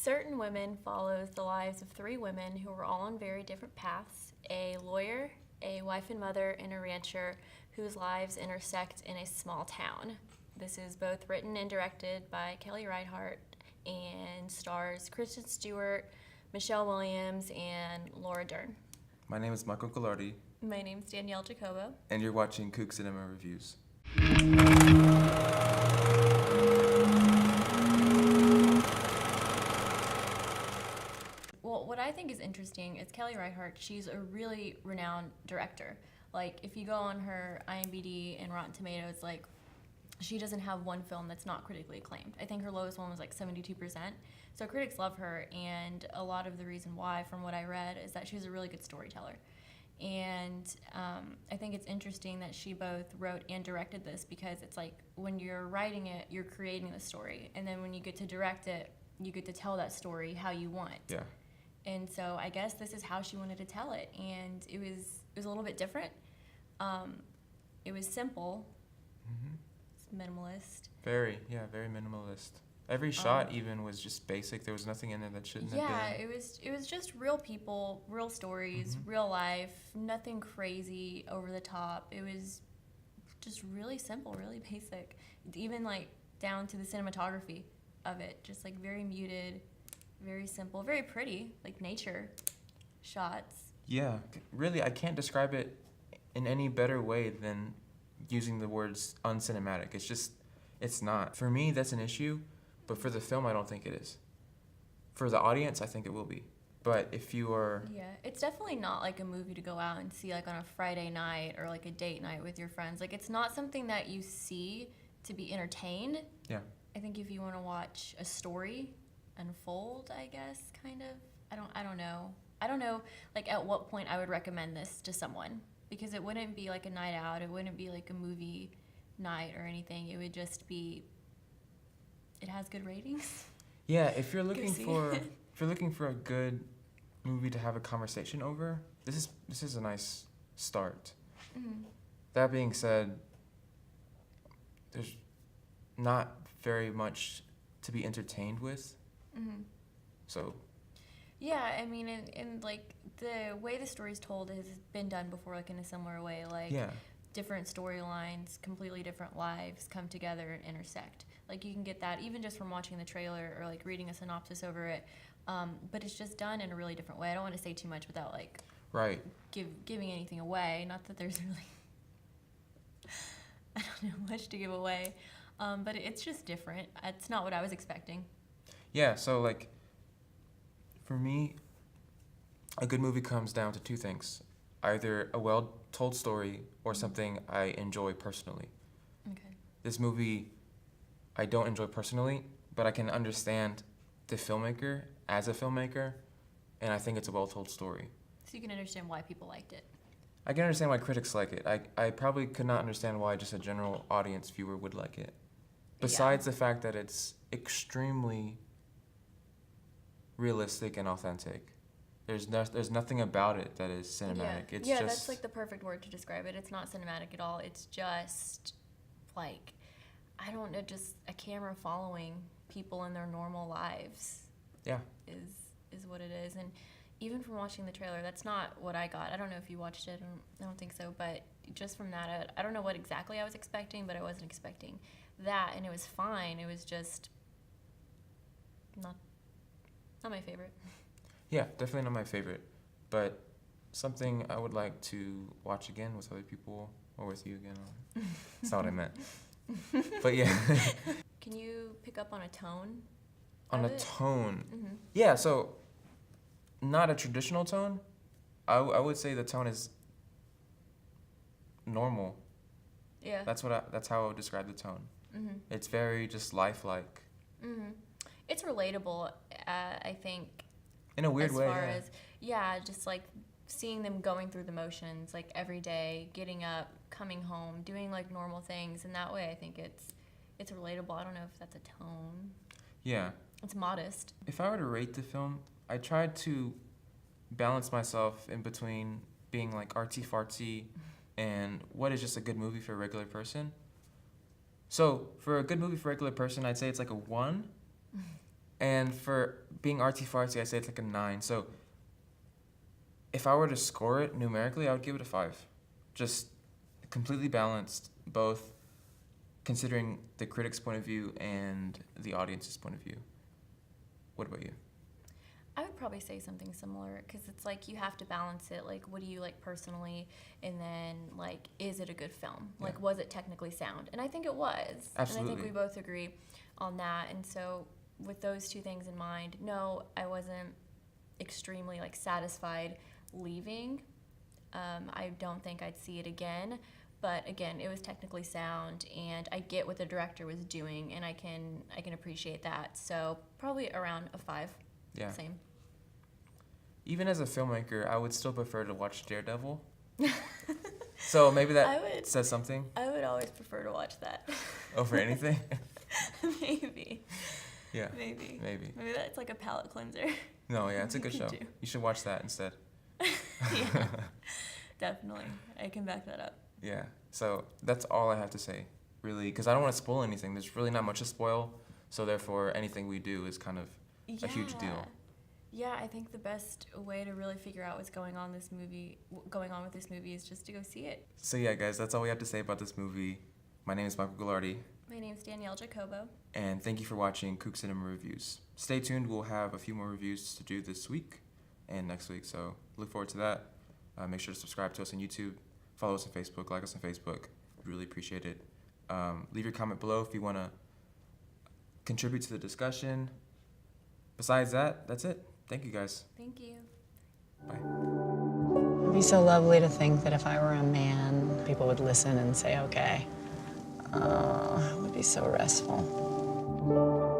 Certain Women follows the lives of three women who were all on very different paths: a lawyer, a wife and mother, and a rancher whose lives intersect in a small town. This is both written and directed by Kelly Reichardt and stars Kristen Stewart, Michelle Williams, and Laura Dern. My name is Michael Gallardi, My name's Danielle Jacobo. and you're watching Coog Cinema Reviews. Well, what I think is interesting is Kelly Reichardt. She's a really renowned director. Like, if you go on her IMDb and Rotten Tomatoes, like, she doesn't have one film that's not critically acclaimed. I think her lowest one was like 72%. So critics love her, and a lot of the reason why, from what I read, is that she's a really good storyteller. And I think it's interesting that she both wrote and directed this, because it's like when you're writing it, you're creating the story, and then when you get to direct it, you get to tell that story how you want. Yeah. And so I guess this is how she wanted to tell it, and it was a little bit different. It was simple. Mm-hmm. It's minimalist. Very minimalist. Every shot even was just basic. There was nothing in there that shouldn't have been. Yeah, it was just real people, real stories, real life, nothing crazy over the top. It was just really simple, really basic. Even like down to the cinematography of it, just like very muted, very simple, very pretty, like nature shots. Yeah, really, I can't describe it in any better way than using the words uncinematic. It's not. For me, that's an issue, but for the film, I don't think it is. For the audience, I think it will be. But if you are... Yeah, it's definitely not like a movie to go out and see like on a Friday night or like a date night with your friends. Like, it's not something that you see to be entertained. Yeah. I think if you want to watch a story unfold, I guess, kind of. I don't know. I don't know, like, at what point I would recommend this to someone, because it wouldn't be like a night out. It wouldn't be like a movie night or anything. It would just be, it has good ratings. Yeah, if you're looking for a good movie to have a conversation over, this is a nice start. Mm-hmm. That being said, there's not very much to be entertained with. Mm-hmm. So. Yeah, I mean, and like the way the story's told has been done before, like in a similar way. Like, Yeah. Different storylines, completely different lives come together and intersect. Like, you can get that even just from watching the trailer or like reading a synopsis over it. But it's just done in a really different way. I don't want to say too much without like giving anything away. Not that there's really I don't know much to give away, but it's just different. It's not what I was expecting. Yeah. So like, for me, a good movie comes down to two things: either a well-told story or something I enjoy personally. Okay. This movie, I don't enjoy personally, but I can understand the filmmaker as a filmmaker, and I think it's a well-told story. So you can understand why people liked it. I can understand why critics like it. I probably could not understand why just a general audience viewer would like it. Besides the fact that it's extremely realistic and authentic. There's nothing about it that is cinematic. Yeah. It's yeah, just, that's like the perfect word to describe it. It's not cinematic at all. It's just like, I don't know, just a camera following people in their normal lives. Yeah. Is what it is. And even from watching the trailer, that's not what I got. I don't know if you watched it. I don't think so. But just from that, I don't know what exactly I was expecting, but I wasn't expecting that. And it was fine. It was just not my favorite. Yeah, definitely not my favorite, but something I would like to watch again with other people or with you again. That's not what I meant. But yeah. Can you pick up on a tone? On a tone? Mm-hmm. Yeah, so not a traditional tone. I would say the tone is normal. Yeah. That's how I would describe the tone. Mm-hmm. It's very just lifelike. Mm-hmm. It's relatable, I think. In a weird way, as far as, just like seeing them going through the motions, like every day, getting up, coming home, doing like normal things. And that way, I think it's relatable. I don't know if that's a tone. Yeah. It's modest. If I were to rate the film, I tried to balance myself in between being like artsy-fartsy and what is just a good movie for a regular person. So for a good movie for a regular person, I'd say it's like a 1. being artsy-fartsy, I say it's like a 9. So if I were to score it numerically, I would give it a 5. Just completely balanced, both considering the critic's point of view and the audience's point of view. What about you? I would probably say something similar, because it's like you have to balance it. Like, what do you like personally, and then like, is it a good film? Like, was it technically sound? And I think it was. Absolutely. And I think we both agree on that. And so, with those two things in mind, no, I wasn't extremely like satisfied leaving. I don't think I'd see it again. But again, it was technically sound, and I get what the director was doing, and I can appreciate that. So probably around a 5. Yeah. Same. Even as a filmmaker, I would still prefer to watch Daredevil. So maybe that says something. I would always prefer to watch that. Over anything? Maybe. Yeah. Maybe. Maybe that's like a palate cleanser. No, yeah, it's a good You show. do. You should watch that instead. Yeah. Definitely. I can back that up. Yeah. So that's all I have to say, really, because I don't want to spoil anything. There's really not much to spoil, so therefore anything we do is kind of a huge deal. Yeah, I think the best way to really figure out what's going on with this movie is just to go see it. So yeah, guys, that's all we have to say about this movie. My name is Michael Goulardi. My name's Danielle Jacobo. And thank you for watching Coog Cinema Reviews. Stay tuned. We'll have a few more reviews to do this week and next week, so look forward to that. Make sure to subscribe to us on YouTube. Follow us on Facebook. Like us on Facebook. We'd really appreciate it. Leave your comment below if you want to contribute to the discussion. Besides that, that's it. Thank you, guys. Thank you. Bye. It'd be so lovely to think that if I were a man, people would listen and say, okay. It would be so restful.